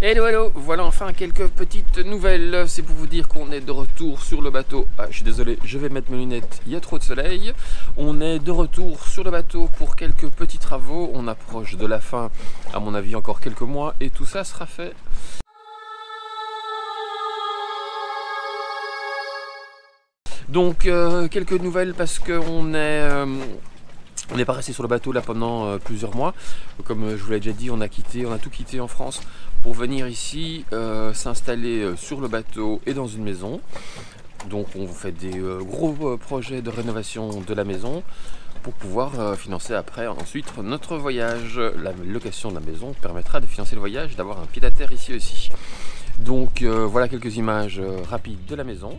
Hello hello, voilà enfin quelques petites nouvelles, c'est pour vous dire qu'on est de retour sur le bateau. Ah, je suis désolé, je vais mettre mes lunettes, il y a trop de soleil. On est de retour sur le bateau pour quelques petits travaux, on approche de la fin, à mon avis encore quelques mois, et tout ça sera fait. Donc quelques nouvelles parce qu'on n'est pas resté sur le bateau là pendant plusieurs mois. Comme je vous l'ai déjà dit, on a tout quitté en France pour venir ici s'installer sur le bateau et dans une maison. Donc on fait des gros projets de rénovation de la maison pour pouvoir financer après ensuite notre voyage. La location de la maison permettra de financer le voyage et d'avoir un pied à terre ici aussi. Donc voilà quelques images rapides de la maison.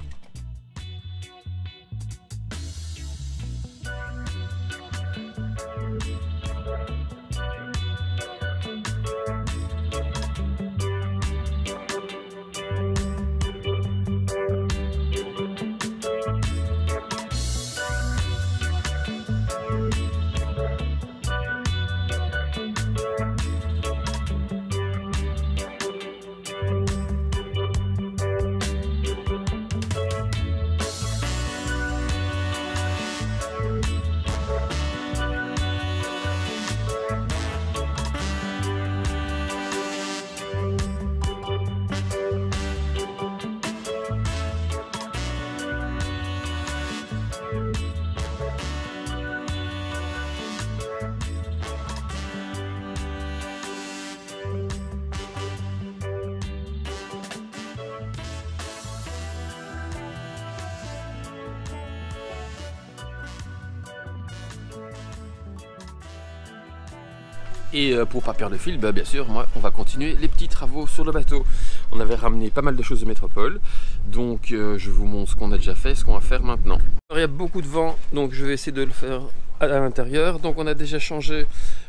Et pour pas perdre le fil, bah bien sûr, moi, on va continuer les petits travaux sur le bateau. On avait ramené pas mal de choses de métropole, donc je vous montre ce qu'on a déjà fait, ce qu'on va faire maintenant. Alors, il y a beaucoup de vent, donc je vais essayer de le faire à l'intérieur. Donc on a déjà changé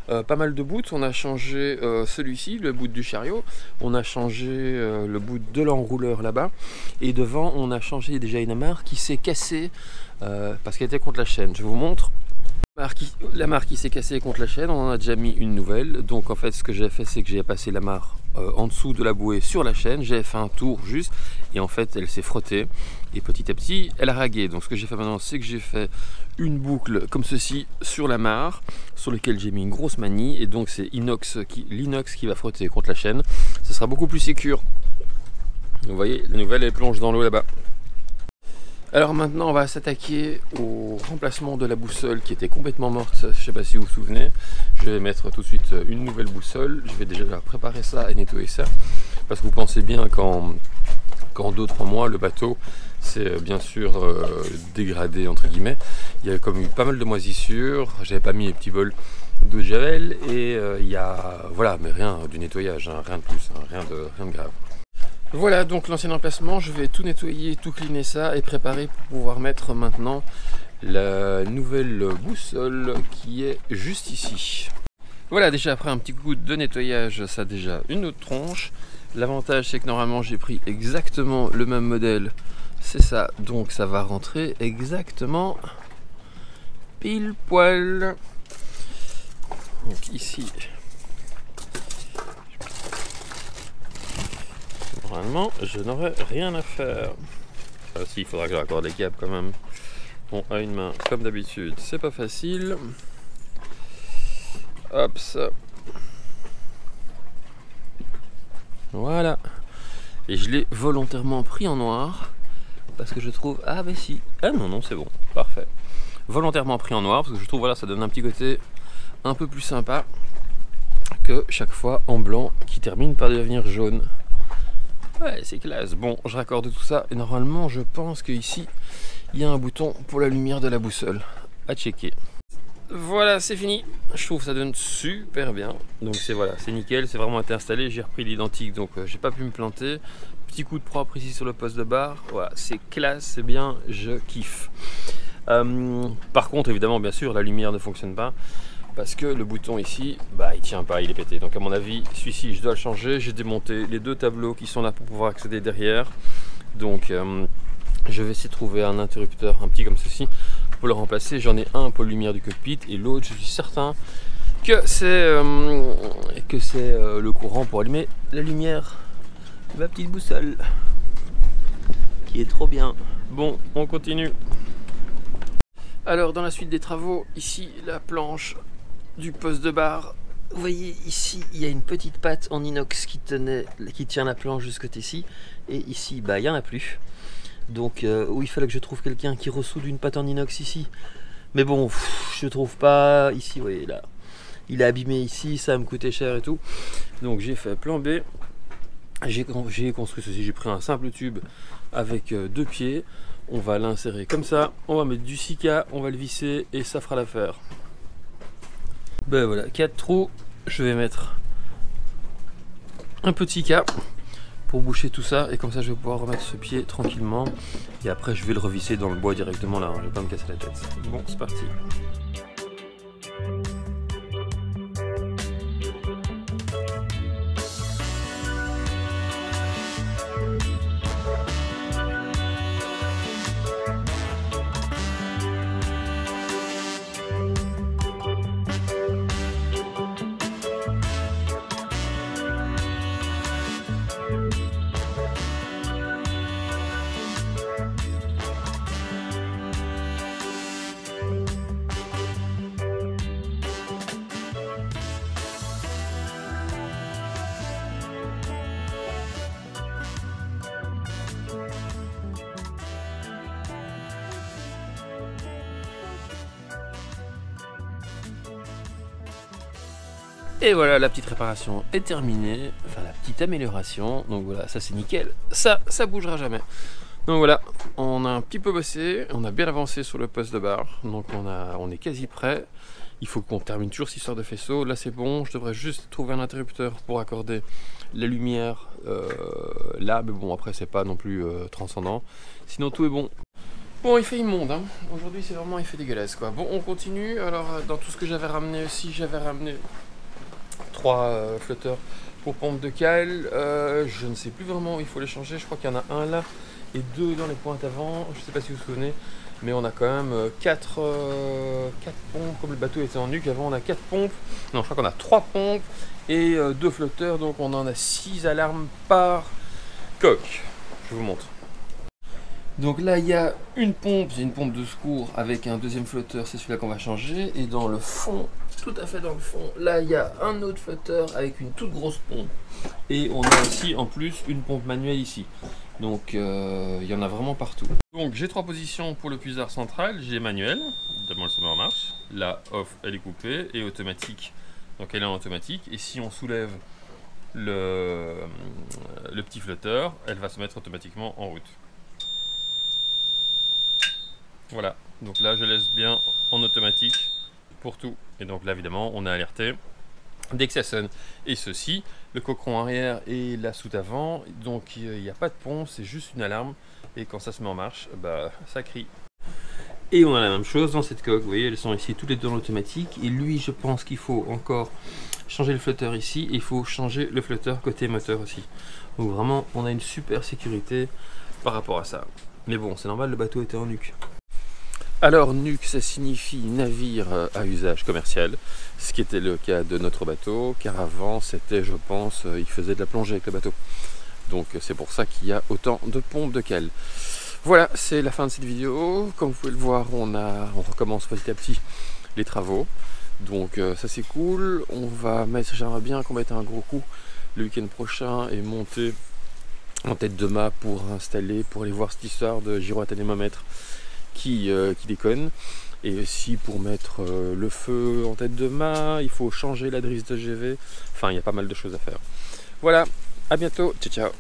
pas mal de bouts. On a changé celui-ci, le bout du chariot. On a changé le bout de l'enrouleur là-bas. Et devant, on a changé déjà une amarre qui s'est cassée parce qu'elle était contre la chaîne. Je vous montre. La marque qui s'est cassée contre la chaîne, on en a déjà mis une nouvelle. Donc en fait ce que j'ai fait, c'est que j'ai passé la marque en dessous de la bouée sur la chaîne. J'ai fait un tour juste et en fait elle s'est frottée et petit à petit elle a ragué. Donc ce que j'ai fait maintenant, c'est que j'ai fait une boucle comme ceci sur la mare sur lequel j'ai mis une grosse manille, et donc c'est l'inox qui va frotter contre la chaîne. Ce sera beaucoup plus sécure. Vous voyez, la nouvelle elle plonge dans l'eau là-bas. Alors maintenant on va s'attaquer au remplacement de la boussole qui était complètement morte, je ne sais pas si vous vous souvenez. Je vais mettre tout de suite une nouvelle boussole, je vais déjà préparer ça et nettoyer ça. Parce que vous pensez bien qu'en 2-3 mois le bateau s'est bien sûr dégradé entre guillemets. Il y a comme eu pas mal de moisissures, j'avais pas mis les petits bols d'eau de javel et il y a, voilà, mais rien du nettoyage, hein, rien de plus, hein, rien de grave. Voilà donc l'ancien emplacement, je vais tout nettoyer, tout cleaner ça et préparer pour pouvoir mettre maintenant la nouvelle boussole qui est juste ici. Voilà, déjà après un petit coup de nettoyage, ça a déjà une autre tronche. L'avantage c'est que normalement j'ai pris exactement le même modèle, c'est ça, donc ça va rentrer exactement pile poil. Donc ici, normalement, je n'aurai rien à faire. Ah, si, il faudra que je raccorde les câbles quand même. Bon, à une main, comme d'habitude, c'est pas facile. Hop, ça. Voilà. Et je l'ai volontairement pris en noir parce que je trouve... Ah, bah si. Ah non, non, c'est bon. Parfait. Volontairement pris en noir parce que je trouve, voilà, ça donne un petit côté un peu plus sympa que chaque fois en blanc qui termine par devenir jaune. Ouais, c'est classe. Bon, je raccorde tout ça et normalement je pense qu'ici il y a un bouton pour la lumière de la boussole à checker. Voilà, c'est fini. Je trouve que ça donne super bien. Donc c'est voilà, c'est nickel, c'est vraiment été installé. J'ai repris l'identique, donc j'ai pas pu me planter. Petit coup de propre ici sur le poste de barre. Voilà, c'est classe, c'est bien, je kiffe. Par contre, évidemment, bien sûr, la lumière ne fonctionne pas. Parce que le bouton ici, bah il tient pas, il est pété. Donc à mon avis, celui-ci je dois le changer. J'ai démonté les deux tableaux qui sont là pour pouvoir accéder derrière. Donc je vais essayer de trouver un interrupteur, un petit comme ceci, pour le remplacer. J'en ai un pour la lumière du cockpit et l'autre, je suis certain que c'est le courant pour allumer la lumière ma petite boussole qui est trop bien. Bon, on continue. Alors dans la suite des travaux, ici la planche du poste de barre. Vous voyez ici il y a une petite patte en inox qui tient la planche de ce côté-ci, et ici bah il n'y en a plus. Donc où il fallait que je trouve quelqu'un qui ressoude une patte en inox ici. Mais bon, je trouve pas. Ici, vous voyez là, il est abîmé ici, ça va me coûter cher et tout. Donc j'ai fait plan B. J'ai construit ceci, j'ai pris un simple tube avec 2 pieds. On va l'insérer comme ça, on va mettre du Sika, on va le visser et ça fera l'affaire. Ben voilà, 4 trous, je vais mettre un peu de Sika pour boucher tout ça, et comme ça je vais pouvoir remettre ce pied tranquillement, et après je vais le revisser dans le bois directement là, je vais pas me casser la tête. Bon, c'est parti. Et voilà, la petite réparation est terminée, enfin la petite amélioration. Donc voilà, ça c'est nickel, ça bougera jamais. Donc voilà, on a un petit peu bossé, on a bien avancé sur le poste de barre, donc on est quasi prêt. Il faut qu'on termine toujours cette histoire de faisceau. Là c'est bon, je devrais juste trouver un interrupteur pour accorder la lumière là, mais bon après c'est pas non plus transcendant. Sinon tout est bon. Bon, il fait immonde, hein. Aujourd'hui c'est vraiment il fait dégueulasse quoi. Bon, on continue. Alors dans tout ce que j'avais ramené aussi, j'avais ramené 3 flotteurs pour pompe de cale. Je ne sais plus vraiment où il faut les changer. Je crois qu'il y en a un là et 2 dans les pointes avant. Je ne sais pas si vous vous souvenez, mais on a quand même 4 pompes. Comme le bateau était en nuque, avant on a 4 pompes. Non, je crois qu'on a 3 pompes et 2 flotteurs. Donc on en a 6 alarmes par coque. Je vous montre. Donc là il y a une pompe, c'est une pompe de secours avec un deuxième flotteur, c'est celui-là qu'on va changer. Et dans le fond, tout à fait dans le fond, là il y a un autre flotteur avec une toute grosse pompe. Et on a aussi en plus une pompe manuelle ici. Donc il y en a vraiment partout. Donc j'ai 3 positions pour le puisard central, j'ai manuel, d'abord le met en marche. Là off, elle est coupée, et automatique, donc elle est en automatique. Et si on soulève le petit flotteur, elle va se mettre automatiquement en route. Voilà, donc là je laisse bien en automatique pour tout. Et donc là évidemment on est alerté dès que ça sonne. Et ceci, le coqueron arrière et la soute avant, donc il n'y a pas de pompe, c'est juste une alarme. Et quand ça se met en marche, bah ça crie. Et on a la même chose dans cette coque, vous voyez, elles sont ici toutes les deux en automatique. Et lui, je pense qu'il faut encore changer le flotteur ici, et il faut changer le flotteur côté moteur aussi. Donc vraiment, on a une super sécurité par rapport à ça. Mais bon, c'est normal, le bateau était en nuque. Alors nuque, ça signifie navire à usage commercial, ce qui était le cas de notre bateau, car avant c'était, je pense, il faisait de la plongée avec le bateau. Donc c'est pour ça qu'il y a autant de pompes de cale. Voilà, c'est la fin de cette vidéo. Comme vous pouvez le voir, on recommence petit à petit les travaux. Donc ça c'est cool. On va mettre, j'aimerais bien qu'on mette un gros coup le week-end prochain et monter en tête de mât pour installer, pour aller voir cette histoire de gyro-anémomètre qui déconne. Et aussi pour mettre le feu en tête de mât, il faut changer la drisse de GV. Enfin, il y a pas mal de choses à faire. Voilà, à bientôt, ciao ciao.